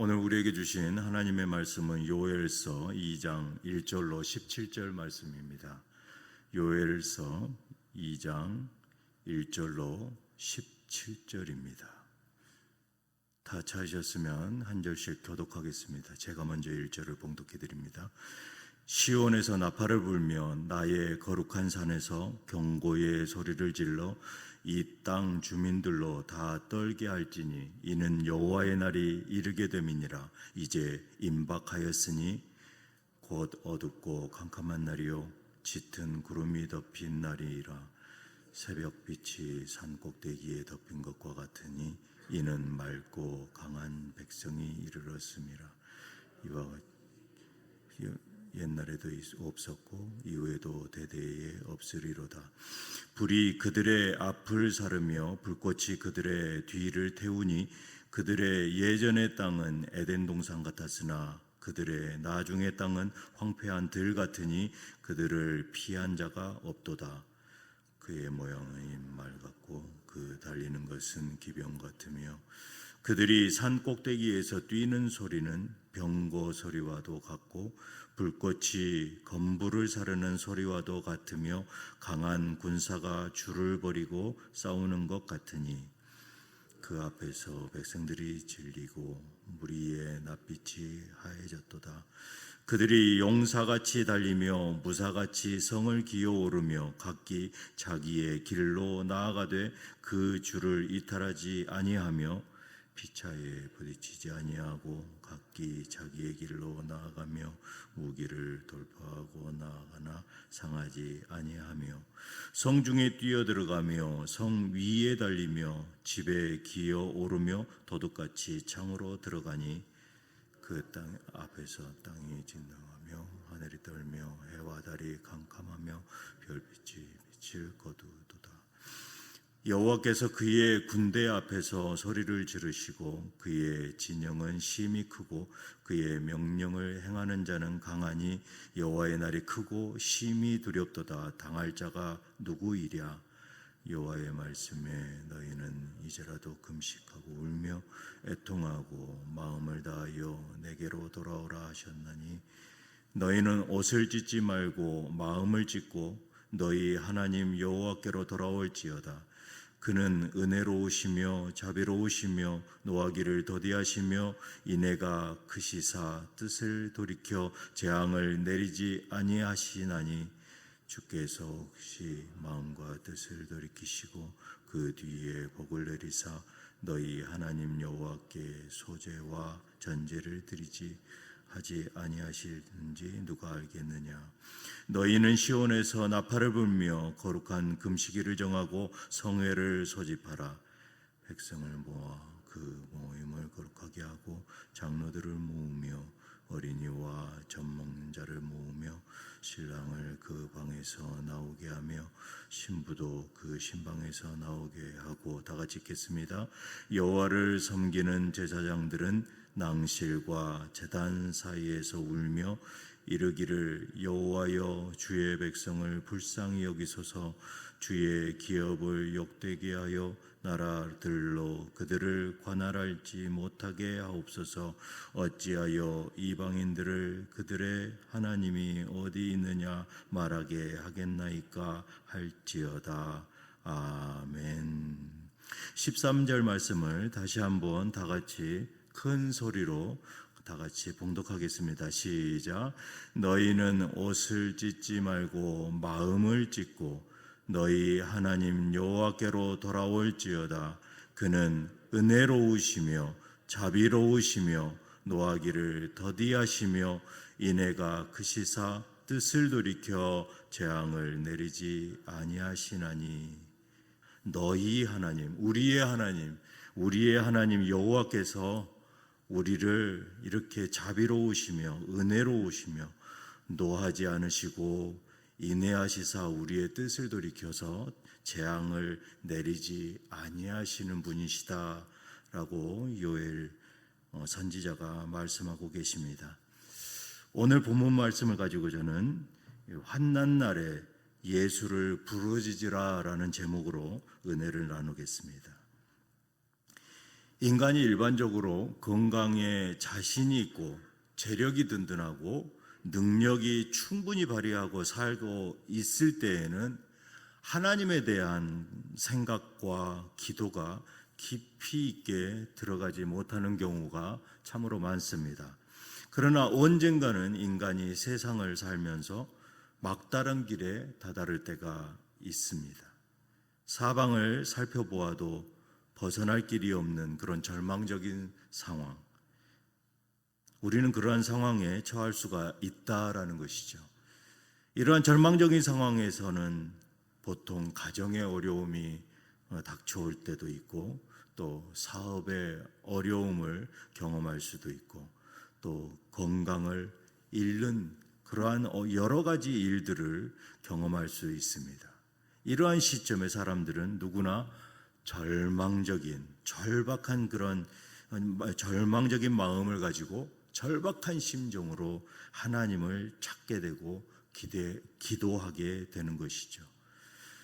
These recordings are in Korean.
오늘 우리에게 주신 하나님의 말씀은 요엘서 2장 1절로 17절 말씀입니다. 요엘서 2장 1절로 17절입니다. 다 찾으셨으면 한 절씩 교독하겠습니다. 제가 먼저 1절을 봉독해 드립니다. 시온에서 나팔을 불며 나의 거룩한 산에서 경고의 소리를 질러 이 땅 주민들로 다 떨게 할지니 이는 여호와의 날이 이르게 됨이니라. 이제 임박하였으니 곧 어둡고 캄캄한 날이요 짙은 구름이 덮인 날이라. 새벽빛이 산 꼭대기에 덮인 것과 같으니 이는 맑고 강한 백성이 이르렀음이라. 이와 옛날에도 없었고 이후에도 대대에 없으리로다. 불이 그들의 앞을 사르며 불꽃이 그들의 뒤를 태우니 그들의 예전의 땅은 에덴 동산 같았으나 그들의 나중의 땅은 황폐한 들 같으니 그들을 피한 자가 없도다. 그의 모양은 말 같고 그 달리는 것은 기병 같으며 그들이 산 꼭대기에서 뛰는 소리는 병거 소리와도 같고 불꽃이 건부를 사르는 소리와도 같으며 강한 군사가 줄을 버리고 싸우는 것 같으니 그 앞에서 백성들이 질리고 무리의 낯빛이 하얘졌도다. 그들이 용사같이 달리며 무사같이 성을 기어오르며 각기 자기의 길로 나아가되 그 줄을 이탈하지 아니하며 피차에 부딪히지 아니하고 각기 자기의 길로 나아가며 우기를 돌파하고 나아가나 상하지 아니하며 성중에 뛰어들어가며 성 위에 달리며 집에 기어오르며 도둑같이 창으로 들어가니 그 땅 앞에서 땅이 진동하며 하늘이 떨며 해와 달이 캄캄하며 별빛이 빛을 거두도다. 여호와께서 그의 군대 앞에서 소리를 지르시고 그의 진영은 심히 크고 그의 명령을 행하는 자는 강하니 여호와의 날이 크고 심히 두렵도다. 당할 자가 누구이랴. 여호와의 말씀에 너희는 이제라도 금식하고 울며 애통하고 마음을 다하여 내게로 돌아오라 하셨나니 너희는 옷을 찢지 말고 마음을 찢고 너희 하나님 여호와께로 돌아올지어다. 그는 은혜로우시며 자비로우시며 노하기를 더디하시며 인애가 크시사 뜻을 돌이켜 재앙을 내리지 아니하시나니 주께서 혹시 마음과 뜻을 돌이키시고 그 뒤에 복을 내리사 너희 하나님 여호와께 소제와 전제를 드리지 하지 아니하실는지 누가 알겠느냐. 너희는 시온에서 나팔을 불며 거룩한 금식일을 정하고 성회를 소집하라. 백성을 모아 그 모임을 거룩하게 하고 장로들을 모으며 어린이와 젖 먹는 자를 모으며 신랑을 그 방에서 나오게 하며 신부도 그 신방에서 나오게 하고 다 같이 읽겠습니다. 여호와를 섬기는 제사장들은 낭실과 제단 사이에서 울며 이르기를 여호와여 주의 백성을 불쌍히 여기소서. 주의 기업을 욕되게 하여 나라들로 그들을 관할하지 못하게 하옵소서. 어찌하여 이방인들을 그들의 하나님이 어디 있느냐 말하게 하겠나이까 할지어다. 아멘. 13절 말씀을 다시 한번 다 같이 큰 소리로 다 같이 봉독하겠습니다. 시작. 너희는 옷을 찢지 말고 마음을 찢고 너희 하나님 여호와께로 돌아올지어다. 그는 은혜로우시며 자비로우시며 노하기를 더디하시며 인애가 크시사 뜻을 돌이켜 재앙을 내리지 아니하시나니. 너희 하나님, 우리의 하나님 여호와께서 우리를 이렇게 자비로우시며 은혜로우시며 노하지 않으시고 인애하시사 우리의 뜻을 돌이켜서 재앙을 내리지 아니하시는 분이시다라고 요엘 선지자가 말씀하고 계십니다. 오늘 본문 말씀을 가지고 저는 환난 날에 예수를 부르짖으라라는 제목으로 은혜를 나누겠습니다. 인간이 일반적으로 건강에 자신이 있고 재력이 든든하고 능력이 충분히 발휘하고 살고 있을 때에는 하나님에 대한 생각과 기도가 깊이 있게 들어가지 못하는 경우가 참으로 많습니다. 그러나 언젠가는 인간이 세상을 살면서 막다른 길에 다다를 때가 있습니다. 사방을 살펴보아도 벗어날 길이 없는 그런 절망적인 상황, 우리는 그러한 상황에 처할 수가 있다라는 것이죠. 이러한 절망적인 상황에서는 보통 가정의 어려움이 닥쳐올 때도 있고, 또 사업의 어려움을 경험할 수도 있고, 또 건강을 잃는 그러한 여러 가지 일들을 경험할 수 있습니다. 이러한 시점에 사람들은 누구나 절망적인, 절박한 그런 절망적인 마음을 가지고 절박한 심정으로 하나님을 찾게 되고 기도하게 되는 것이죠.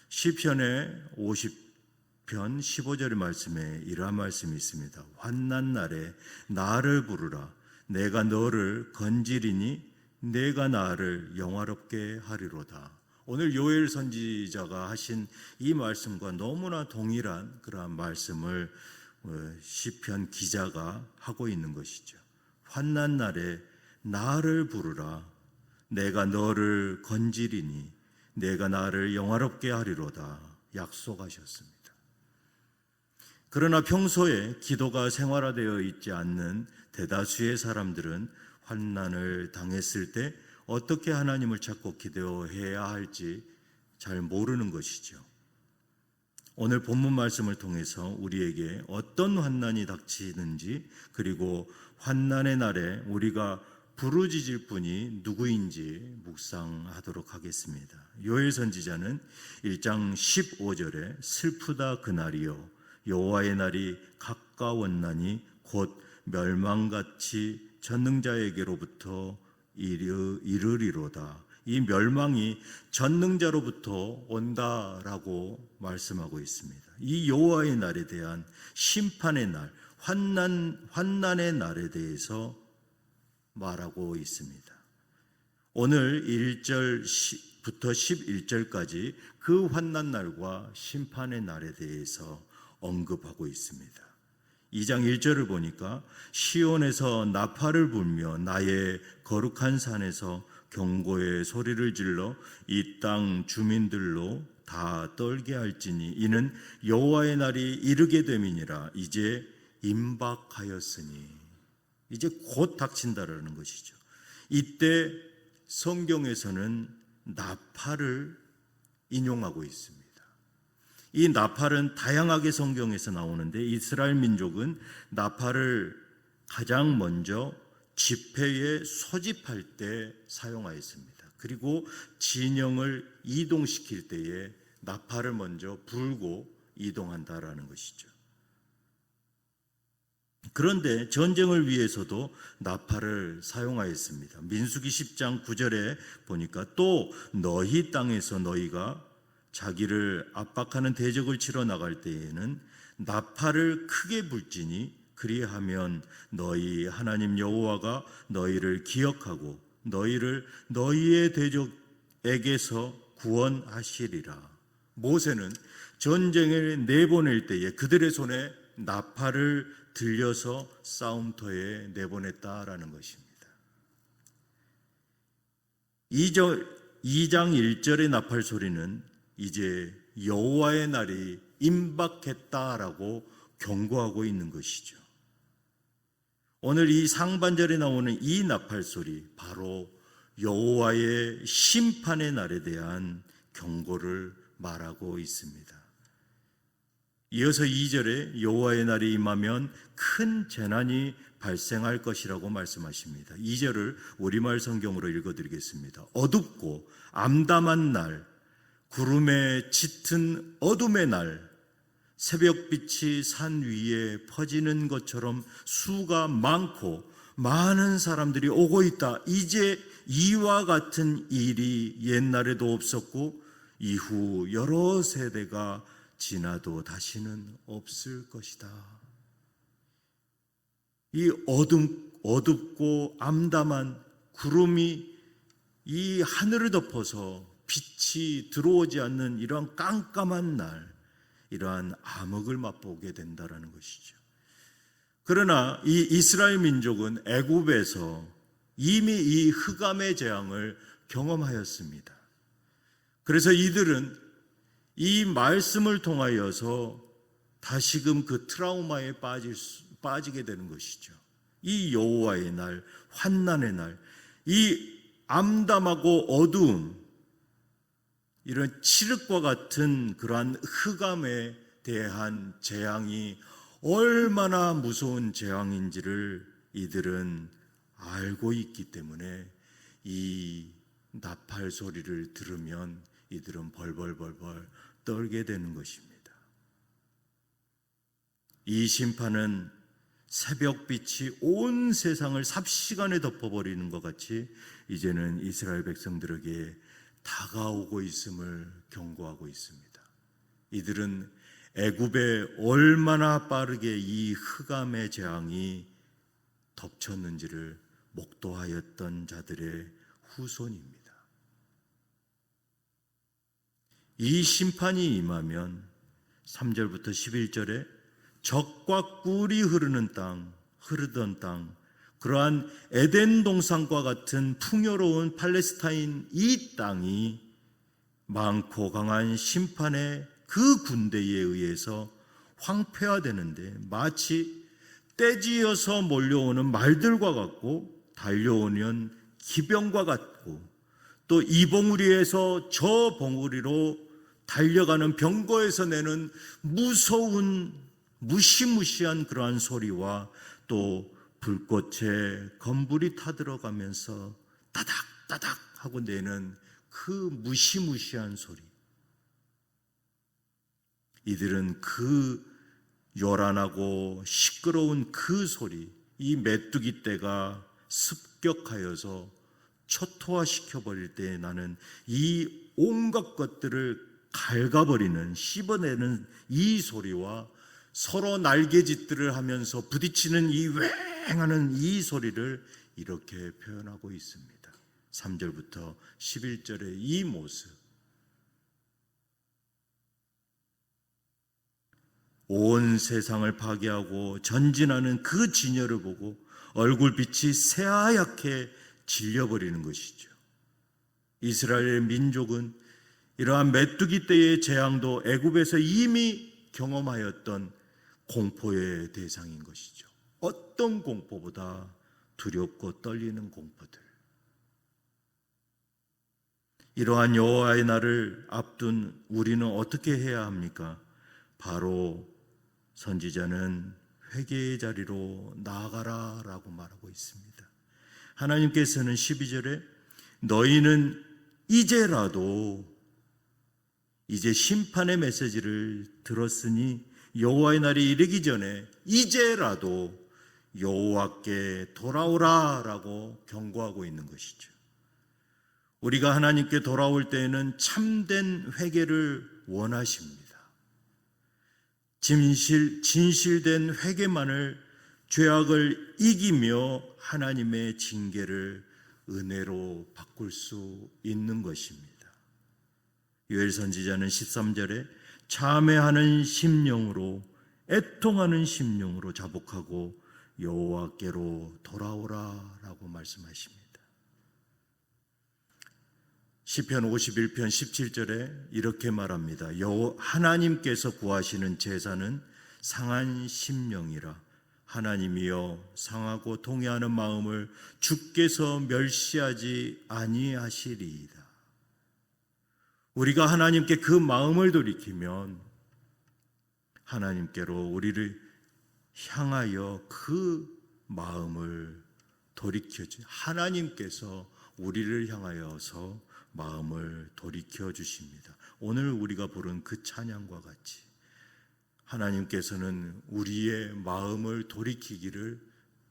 시편의 50편 15절의 말씀에 이러한 말씀이 있습니다. 환난 날에 나를 부르라. 내가 너를 건지리니 내가 나를 영화롭게 하리로다. 오늘 요엘 선지자가 하신 이 말씀과 너무나 동일한 그러한 말씀을 시편 기자가 하고 있는 것이죠. 환난 날에 나를 부르라. 내가 너를 건지리니 내가 나를 영화롭게 하리로다 약속하셨습니다. 그러나 평소에 기도가 생활화되어 있지 않는 대다수의 사람들은 환난을 당했을 때 어떻게 하나님을 찾고 기도해야 할지 잘 모르는 것이죠. 오늘 본문 말씀을 통해서 우리에게 어떤 환난이 닥치는지, 그리고 환난의 날에 우리가 부르짖을 분이 누구인지 묵상하도록 하겠습니다. 요엘 선지자는 1장 15절에 슬프다 그날이요 여호와의 날이 가까웠나니 곧 멸망같이 전능자에게로부터 이르리로다. 이 멸망이 전능자로부터 온다라고 말씀하고 있습니다. 이 여호와의 날에 대한 심판의 날, 환난의 날에 대해서 말하고 있습니다. 오늘 1절부터 11절까지 그 환난 날과 심판의 날에 대해서 언급하고 있습니다. 2장 1절을 보니까 시온에서 나팔을 불며 나의 거룩한 산에서 경고의 소리를 질러 이 땅 주민들로 다 떨게 할지니 이는 여호와의 날이 이르게 됨이니라. 이제 임박하였으니, 이제 곧 닥친다라는 것이죠. 이때 성경에서는 나팔을 인용하고 있습니다. 이 나팔은 다양하게 성경에서 나오는데 이스라엘 민족은 나팔을 가장 먼저 집회에 소집할 때 사용하였습니다. 그리고 진영을 이동시킬 때에 나팔을 먼저 불고 이동한다라는 것이죠. 그런데 전쟁을 위해서도 나팔을 사용하였습니다. 민수기 10장 9절에 보니까 또 너희 땅에서 너희가 자기를 압박하는 대적을 치러 나갈 때에는 나팔을 크게 불지니 그리하면 너희 하나님 여호와가 너희를 기억하고 너희를 너희의 대적에게서 구원하시리라. 모세는 전쟁을 내보낼 때에 그들의 손에 나팔을 들려서 싸움터에 내보냈다라는 것입니다. 2장 1절의 나팔 소리는 이제 여호와의 날이 임박했다라고 경고하고 있는 것이죠. 오늘 이 상반절에 나오는 이 나팔 소리, 바로 여호와의 심판의 날에 대한 경고를 말하고 있습니다. 이어서 2절에 여호와의 날이 임하면 큰 재난이 발생할 것이라고 말씀하십니다. 2절을 우리말 성경으로 읽어드리겠습니다. 어둡고 암담한 날, 구름에 짙은 어둠의 날, 새벽빛이 산 위에 퍼지는 것처럼 수가 많고 많은 사람들이 오고 있다. 이제 이와 같은 일이 옛날에도 없었고 이후 여러 세대가 지나도 다시는 없을 것이다. 이 어둡고 암담한 구름이 이 하늘을 덮어서 빛이 들어오지 않는 이러한 깜깜한 날, 이러한 암흑을 맛보게 된다라는 것이죠. 그러나 이 이스라엘 민족은 애굽에서 이미 이 흑암의 재앙을 경험하였습니다. 그래서 이들은 이 말씀을 통하여서 다시금 그 트라우마에 빠지게 되는 것이죠. 이 여호와의 날, 환난의 날, 이 암담하고 어두움, 이런 칠흑과 같은 그러한 흑암에 대한 재앙이 얼마나 무서운 재앙인지를 이들은 알고 있기 때문에 이 나팔 소리를 들으면 이들은 벌벌벌벌 떨게 되는 것입니다. 이 심판은 새벽빛이 온 세상을 삽시간에 덮어버리는 것 같이 이제는 이스라엘 백성들에게 다가오고 있음을 경고하고 있습니다. 이들은 애굽에 얼마나 빠르게 이 흑암의 재앙이 덮쳤는지를 목도하였던 자들의 후손입니다. 이 심판이 임하면 3절부터 11절에 적과 꿀이 흐르던 땅, 그러한 에덴 동산과 같은 풍요로운 팔레스타인 이 땅이 많고 강한 심판의 그 군대에 의해서 황폐화되는데 마치 떼지어서 몰려오는 말들과 같고 달려오는 기병과 같고 또 이 봉우리에서 저 봉우리로 달려가는 병거에서 내는 무서운 무시무시한 그러한 소리와 또 불꽃에 건불이 타들어가면서 따닥따닥 하고 내는 그 무시무시한 소리, 이들은 그 요란하고 시끄러운 그 소리, 이 메뚜기 떼가 습격하여서 초토화시켜버릴 때 나는 이 온갖 것들을 갉아버리는, 씹어내는 이 소리와 서로 날개짓들을 하면서 부딪히는 이 왱하는 이 소리를 이렇게 표현하고 있습니다. 3절부터 11절의 이 모습, 온 세상을 파괴하고 전진하는 그 진열을 보고 얼굴빛이 새하얗게 질려버리는 것이죠. 이스라엘 민족은 이러한 메뚜기 떼의 재앙도 애굽에서 이미 경험하였던 공포의 대상인 것이죠. 어떤 공포보다 두렵고 떨리는 공포들. 이러한 여호와의 날을 앞둔 우리는 어떻게 해야 합니까? 바로 선지자는 회개의 자리로 나아가라 라고 말하고 있습니다. 하나님께서는 12절에 너희는 이제라도 이제 심판의 메시지를 들었으니 여호와의 날이 이르기 전에 이제라도 여호와께 돌아오라 라고 경고하고 있는 것이죠. 우리가 하나님께 돌아올 때에는 참된 회개를 원하십니다. 진실된 회개만을 죄악을 이기며 하나님의 징계를 은혜로 바꿀 수 있는 것입니다. 요엘 선지자는 13절에 참회하는 심령으로 애통하는 심령으로 자복하고 여호와께로 돌아오라 라고 말씀하십니다. 시편 51편 17절에 이렇게 말합니다. 하나님께서 구하시는 제사는 상한 심령이라. 하나님이여 상하고 통회하는 마음을 주께서 멸시하지 아니하시리이다. 우리가 하나님께 그 마음을 돌이키면 하나님께로 우리를 향하여 그 마음을 돌이켜주, 하나님께서 우리를 향하여서 마음을 돌이켜 주십니다. 오늘 우리가 부른 그 찬양과 같이 하나님께서는 우리의 마음을 돌이키기를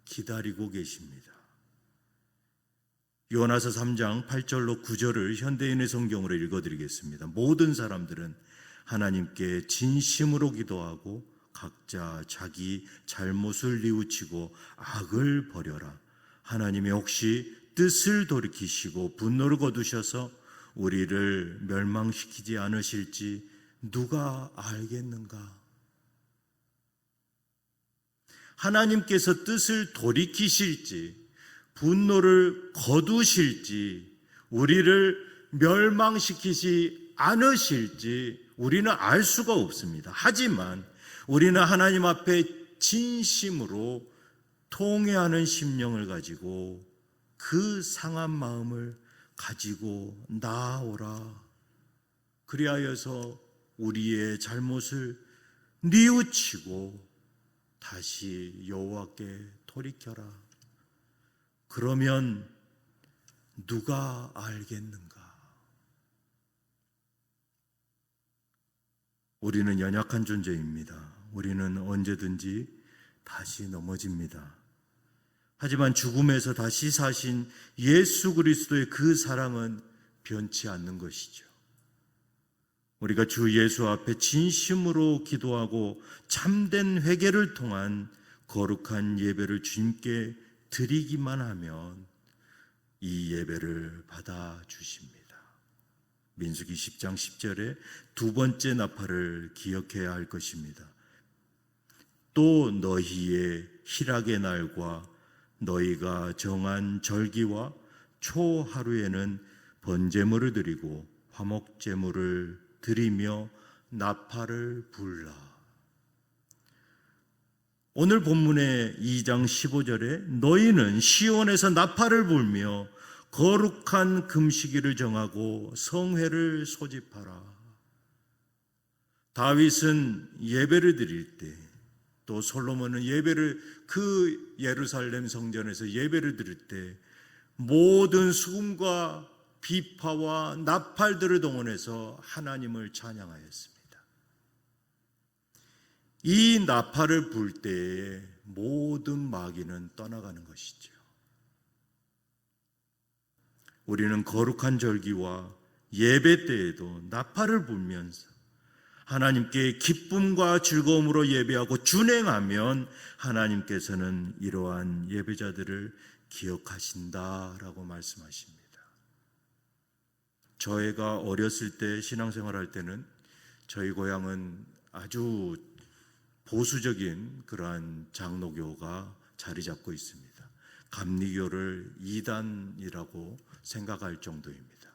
기다리고 계십니다. 요나서 3장 8절로 9절을 현대인의 성경으로 읽어드리겠습니다. 모든 사람들은 하나님께 진심으로 기도하고 각자 자기 잘못을 뉘우치고 악을 버려라. 하나님이 혹시 뜻을 돌이키시고 분노를 거두셔서 우리를 멸망시키지 않으실지 누가 알겠는가? 하나님께서 뜻을 돌이키실지 분노를 거두실지 우리를 멸망시키지 않으실지 우리는 알 수가 없습니다. 하지만 우리는 하나님 앞에 진심으로 통회하는 심령을 가지고 그 상한 마음을 가지고 나아오라. 그리하여서 우리의 잘못을 뉘우치고 다시 여호와께 돌이켜라. 그러면 누가 알겠는가? 우리는 연약한 존재입니다. 우리는 언제든지 다시 넘어집니다. 하지만 죽음에서 다시 사신 예수 그리스도의 그 사랑은 변치 않는 것이죠. 우리가 주 예수 앞에 진심으로 기도하고 참된 회개를 통한 거룩한 예배를 주님께 드리기만 하면 이 예배를 받아주십니다. 민수기 10장 10절에 두 번째 나팔을 기억해야 할 것입니다. 또 너희의 희락의 날과 너희가 정한 절기와 초하루에는 번제물을 드리고 화목제물을 드리며 나팔을 불라. 오늘 본문의 2장 15절에 너희는 시온에서 나팔을 불며 거룩한 금식일을 정하고 성회를 소집하라. 다윗은 예배를 드릴 때, 또 솔로몬은 예배를 그 예루살렘 성전에서 예배를 드릴 때 모든 수금과 비파와 나팔들을 동원해서 하나님을 찬양하였습니다. 이 나팔을 불 때에 모든 마귀는 떠나가는 것이죠. 우리는 거룩한 절기와 예배 때에도 나팔을 불면서 하나님께 기쁨과 즐거움으로 예배하고 준행하면 하나님께서는 이러한 예배자들을 기억하신다라고 말씀하십니다. 저희가 어렸을 때 신앙생활할 때는 저희 고향은 아주 보수적인 그러한 장로교가 자리 잡고 있습니다. 감리교를 이단이라고 생각할 정도입니다.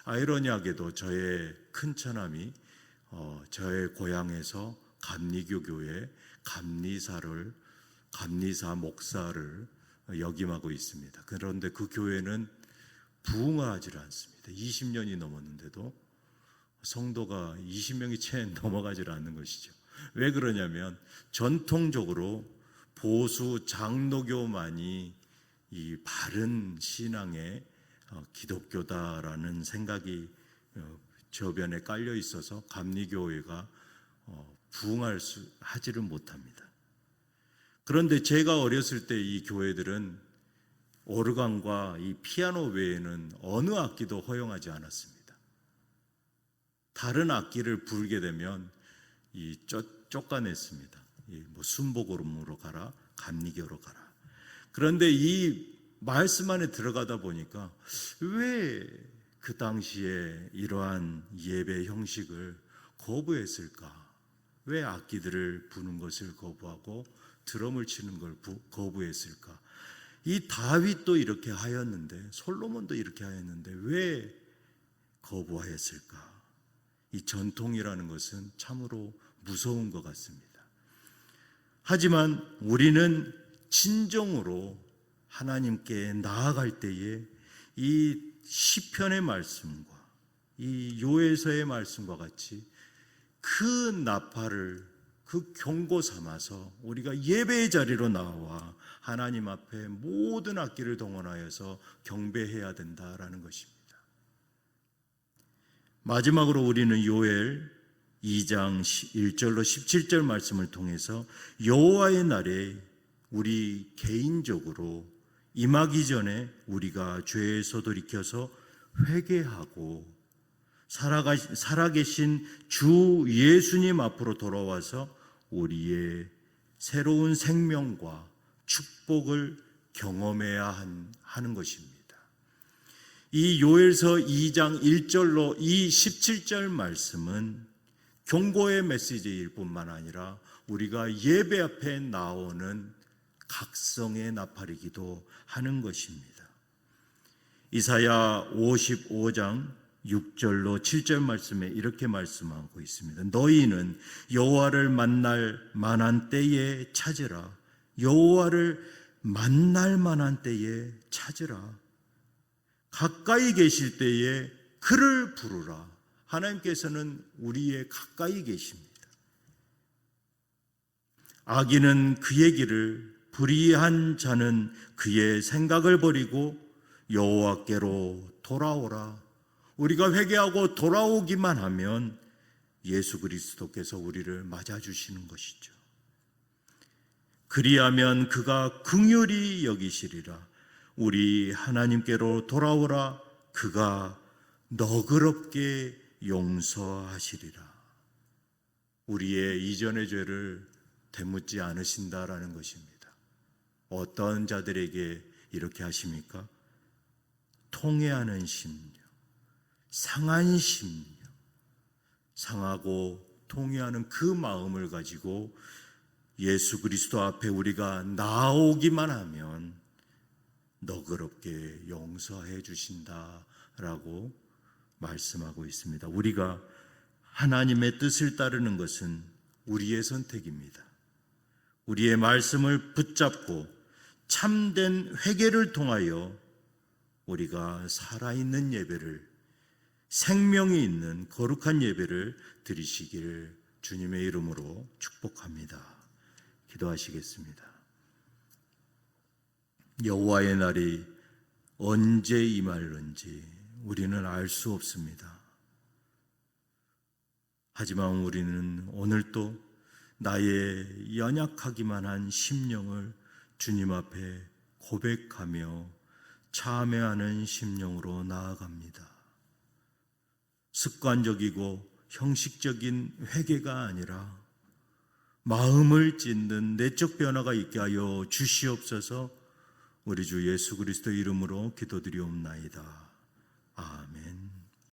아이러니하게도 저의 큰 처남이 저의 고향에서 감리교 교회 감리사 목사를 역임하고 있습니다. 그런데 그 교회는 부흥하지 않습니다. 20년이 넘었는데도 성도가 20명이 채 넘어가지 않는 것이죠. 왜 그러냐면 전통적으로 보수 장로교만이 이 바른 신앙의 기독교다라는 생각이 저변에 깔려 있어서 감리교회가 부흥하지를 못합니다. 그런데 제가 어렸을 때 이 교회들은 오르간과 이 피아노 외에는 어느 악기도 허용하지 않았습니다. 다른 악기를 부르게 되면 쫓아냈습니다. 순복음으로 가라, 감리교로 가라. 그런데 이 말씀 안에 들어가다 보니까 왜 그 당시에 이러한 예배 형식을 거부했을까? 왜 악기들을 부는 것을 거부하고 드럼을 치는 걸 거부했을까? 이 다윗도 이렇게 하였는데, 솔로몬도 이렇게 하였는데 왜 거부하였을까? 이 전통이라는 것은 참으로 무서운 것 같습니다. 하지만 우리는 진정으로 하나님께 나아갈 때에 이 시편의 말씀과 이 요에서의 말씀과 같이 그 나팔을 그 경고 삼아서 우리가 예배의 자리로 나와 하나님 앞에 모든 악기를 동원하여서 경배해야 된다라는 것입니다. 마지막으로 우리는 요엘 2장 1절로 17절 말씀을 통해서 여호와의 날에 우리 개인적으로 임하기 전에 우리가 죄에서 돌이켜서 회개하고 살아계신 주 예수님 앞으로 돌아와서 우리의 새로운 생명과 축복을 경험해야 하는 것입니다. 이 요엘서 2장 1절로 이 17절 말씀은 경고의 메시지일 뿐만 아니라 우리가 예배 앞에 나오는 각성의 나팔이기도 하는 것입니다. 이사야 55장 6절로 7절 말씀에 이렇게 말씀하고 있습니다. 너희는 여호와를 만날 만한 때에 찾으라. 여호와를 만날 만한 때에 찾으라. 가까이 계실 때에 그를 부르라. 하나님께서는 우리의 가까이 계십니다. 악인은 그의 길을, 불의한 자는 그의 생각을 버리고 여호와께로 돌아오라. 우리가 회개하고 돌아오기만 하면 예수 그리스도께서 우리를 맞아주시는 것이죠. 그리하면 그가 긍휼히 여기시리라. 우리 하나님께로 돌아오라. 그가 너그럽게 용서하시리라. 우리의 이전의 죄를 되묻지 않으신다라는 것입니다. 어떤 자들에게 이렇게 하십니까? 통회하는 심령, 상한 심령, 상하고 통회하는 그 마음을 가지고 예수 그리스도 앞에 우리가 나오기만 하면 너그럽게 용서해 주신다라고 말씀하고 있습니다. 우리가 하나님의 뜻을 따르는 것은 우리의 선택입니다. 우리의 말씀을 붙잡고 참된 회개를 통하여 우리가 살아있는 예배를, 생명이 있는 거룩한 예배를 드리시길 주님의 이름으로 축복합니다. 기도하시겠습니다. 여호와의 날이 언제 임할는지 우리는 알 수 없습니다. 하지만 우리는 오늘도 나의 연약하기만 한 심령을 주님 앞에 고백하며 참회하는 심령으로 나아갑니다. 습관적이고 형식적인 회개가 아니라 마음을 찢는 내적 변화가 있게 하여 주시옵소서. 우리 주 예수 그리스도 이름으로 기도드리옵나이다. 아멘.